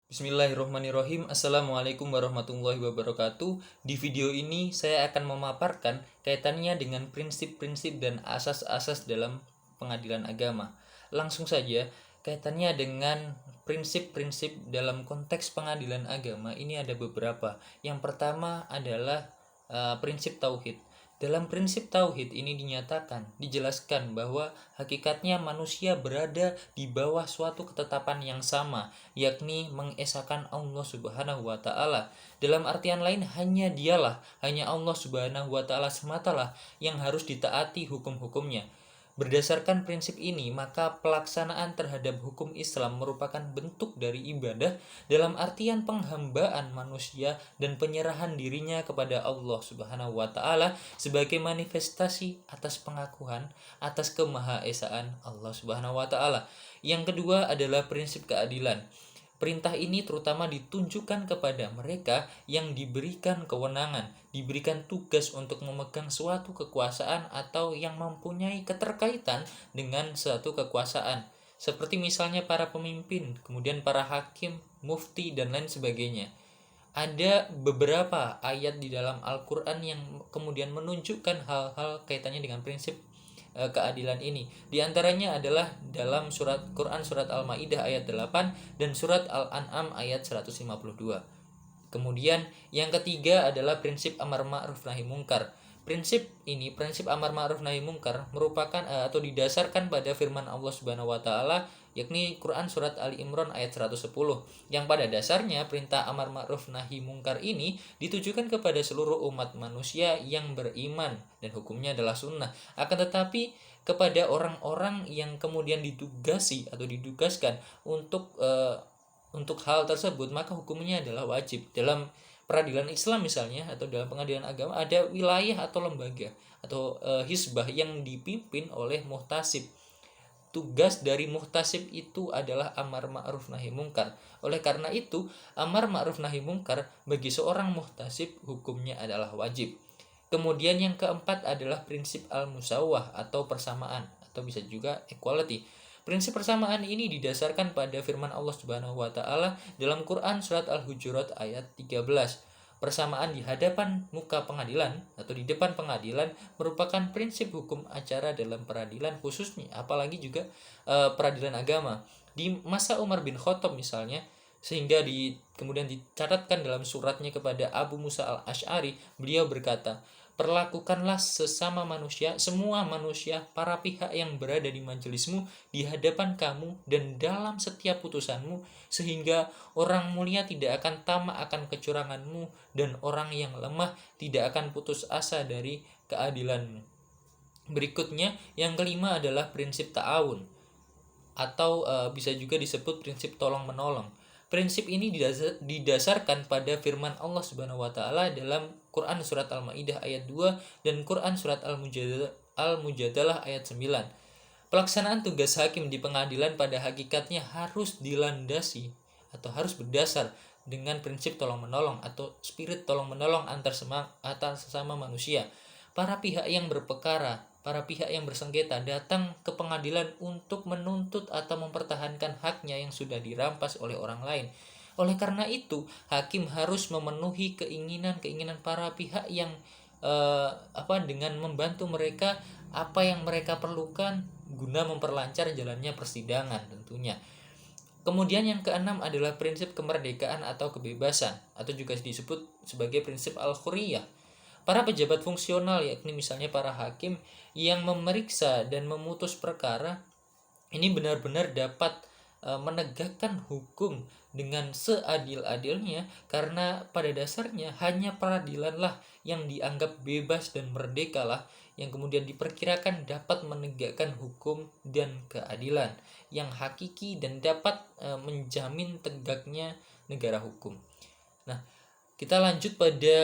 Bismillahirrohmanirrohim. Assalamualaikum warahmatullahi wabarakatuh. Di video ini saya akan memaparkan kaitannya dengan prinsip-prinsip dan asas-asas dalam pengadilan agama. Langsung saja, kaitannya dengan prinsip-prinsip dalam konteks pengadilan agama ini ada beberapa. Yang pertama adalah prinsip tauhid. Dalam prinsip tauhid ini dijelaskan bahwa hakikatnya manusia berada di bawah suatu ketetapan yang sama, yakni mengesahkan Allah Subhanahu wa taala. Dalam artian lain, hanya Allah Subhanahu wa taala sematalah yang harus ditaati hukum-hukumnya. Berdasarkan prinsip ini, maka pelaksanaan terhadap hukum Islam merupakan bentuk dari ibadah dalam artian penghambaan manusia dan penyerahan dirinya kepada Allah Subhanahu wa taala sebagai manifestasi atas pengakuan atas kemahaesaan Allah Subhanahu wa taala. Yang kedua adalah prinsip keadilan. Perintah ini terutama ditunjukkan kepada mereka yang diberikan kewenangan, diberikan tugas untuk memegang suatu kekuasaan atau yang mempunyai keterkaitan dengan suatu kekuasaan, seperti misalnya para pemimpin, kemudian para hakim, mufti, dan lain sebagainya. Ada beberapa ayat di dalam Al-Quran yang kemudian menunjukkan hal-hal kaitannya dengan prinsip keadilan ini. Di antaranya adalah dalam surat Quran surat Al-Maidah ayat 8 dan surat Al-An'am ayat 152. Kemudian yang ketiga adalah prinsip amar ma'ruf nahi mungkar. Prinsip amar ma'ruf nahi mungkar merupakan atau didasarkan pada firman Allah Subhanahu wa taala, yakni Quran surat Ali Imran ayat 110, yang pada dasarnya perintah amar ma'ruf nahi mungkar ini ditujukan kepada seluruh umat manusia yang beriman dan hukumnya adalah sunnah. Akan tetapi kepada orang-orang yang kemudian ditugaskan untuk hal tersebut, maka hukumnya adalah wajib. Dalam peradilan Islam misalnya atau dalam pengadilan agama ada wilayah atau lembaga atau hisbah yang dipimpin oleh muhtasib. Tugas dari muhtasib itu adalah amar ma'ruf nahi mungkar. Oleh karena itu, amar ma'ruf nahi mungkar bagi seorang muhtasib hukumnya adalah wajib. Kemudian yang keempat adalah prinsip al-musawwah atau persamaan, atau bisa juga equality. Prinsip persamaan ini didasarkan pada firman Allah Subhanahu wa taala dalam Quran surat Al-Hujurat ayat 13. Persamaan di hadapan muka pengadilan atau di depan pengadilan merupakan prinsip hukum acara dalam peradilan, khususnya apalagi juga peradilan agama. Di masa Umar bin Khattab misalnya, sehingga kemudian dicatatkan dalam suratnya kepada Abu Musa al-Asy'ari, beliau berkata, "Perlakukanlah sesama manusia, semua manusia, para pihak yang berada di majelismu, di hadapan kamu, dan dalam setiap putusanmu, sehingga orang mulia tidak akan tamak akan kecuranganmu, dan orang yang lemah tidak akan putus asa dari keadilanmu." Berikutnya, yang kelima adalah prinsip ta'awun, atau bisa juga disebut prinsip tolong-menolong. Prinsip ini didasarkan pada firman Allah Subhanahu wa taala dalam Quran surat Al-Maidah ayat 2 dan Quran surat Al-Mujadalah ayat 9. Pelaksanaan tugas hakim di pengadilan pada hakikatnya harus dilandasi atau harus berdasar dengan prinsip tolong-menolong atau spirit tolong-menolong antar sesama manusia. Para pihak yang berperkara, para pihak yang bersengketa datang ke pengadilan untuk menuntut atau mempertahankan haknya yang sudah dirampas oleh orang lain. Oleh karena itu, hakim harus memenuhi keinginan para pihak yang dengan membantu mereka apa yang mereka perlukan guna memperlancar jalannya persidangan tentunya. Kemudian yang keenam adalah prinsip kemerdekaan atau kebebasan, atau juga disebut sebagai prinsip al-hurriyah. Para pejabat fungsional, yakni misalnya para hakim yang memeriksa dan memutus perkara, ini benar-benar dapat menegakkan hukum dengan seadil-adilnya, karena pada dasarnya hanya peradilanlah yang dianggap bebas dan merdeka lah yang kemudian diperkirakan dapat menegakkan hukum dan keadilan yang hakiki dan dapat menjamin tegaknya negara hukum. Nah, kita lanjut pada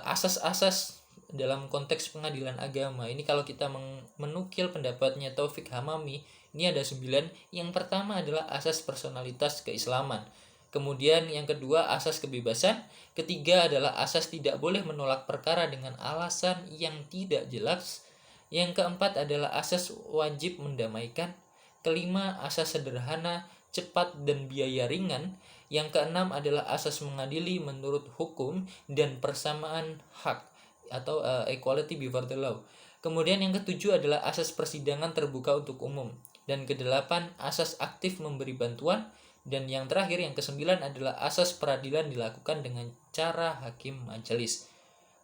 asas-asas dalam konteks pengadilan agama. Ini kalau kita menukil pendapatnya Taufik Hamami, ini ada 9. Yang pertama adalah asas personalitas keislaman. Kemudian yang kedua asas kebebasan. Ketiga adalah asas tidak boleh menolak perkara dengan alasan yang tidak jelas. Yang keempat adalah asas wajib mendamaikan. Kelima asas sederhana cepat, dan biaya ringan. Yang keenam adalah asas mengadili menurut hukum dan persamaan hak atau equality before the law. Kemudian yang ketujuh adalah asas persidangan terbuka untuk umum. Dan kedelapan, asas aktif memberi bantuan. Dan yang terakhir, yang kesembilan adalah asas peradilan dilakukan dengan cara hakim majelis.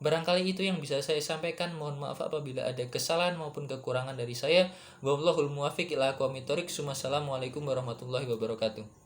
Barangkali itu yang bisa saya sampaikan. Mohon maaf apabila ada kesalahan maupun kekurangan dari saya. Wallahul muwaffiq ila aqwamit thoriq. Wassalamualaikum warahmatullahi wabarakatuh.